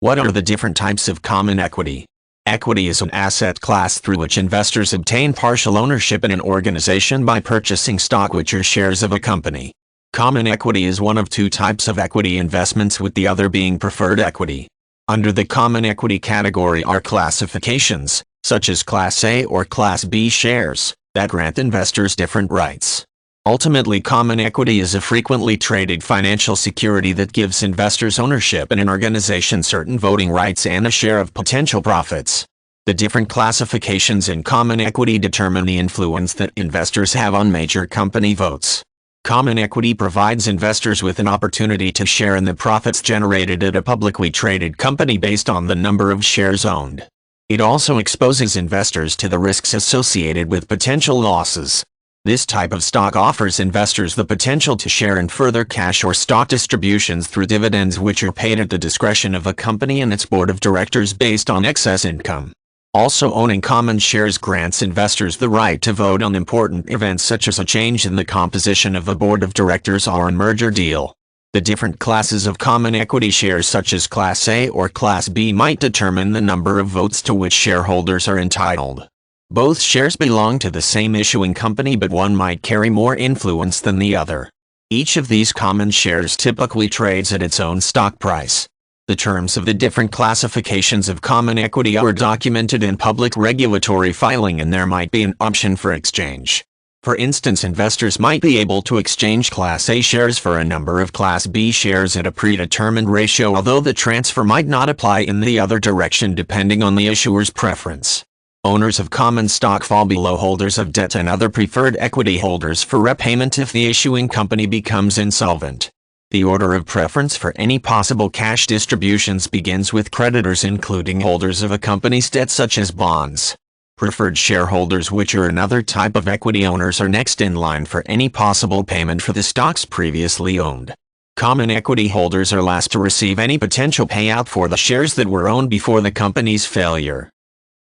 What are the different types of common equity? Equity is an asset class through which investors obtain partial ownership in an organization by purchasing stock, which are shares of a company. Common equity is one of two types of equity investments, with the other being preferred equity. Under the common equity category are classifications, such as Class A or Class B shares, that grant investors different rights. Ultimately, common equity is a frequently traded financial security that gives investors ownership in an organization, certain voting rights, and a share of potential profits. The different classifications in common equity determine the influence that investors have on major company votes. Common equity provides investors with an opportunity to share in the profits generated at a publicly traded company based on the number of shares owned. It also exposes investors to the risks associated with potential losses. This type of stock offers investors the potential to share in further cash or stock distributions through dividends, which are paid at the discretion of a company and its board of directors based on excess income. Also, owning common shares grants investors the right to vote on important events such as a change in the composition of a board of directors or a merger deal. The different classes of common equity shares, such as Class A or Class B, might determine the number of votes to which shareholders are entitled. Both shares belong to the same issuing company, but one might carry more influence than the other. Each of these common shares typically trades at its own stock price. The terms of the different classifications of common equity are documented in public regulatory filing, and there might be an option for exchange. For instance, investors might be able to exchange Class A shares for a number of Class B shares at a predetermined ratio, although the transfer might not apply in the other direction depending on the issuer's preference. Owners of common stock fall below holders of debt and other preferred equity holders for repayment if the issuing company becomes insolvent. The order of preference for any possible cash distributions begins with creditors, including holders of a company's debt such as bonds. Preferred shareholders, which are another type of equity owners, are next in line for any possible payment for the stocks previously owned. Common equity holders are last to receive any potential payout for the shares that were owned before the company's failure.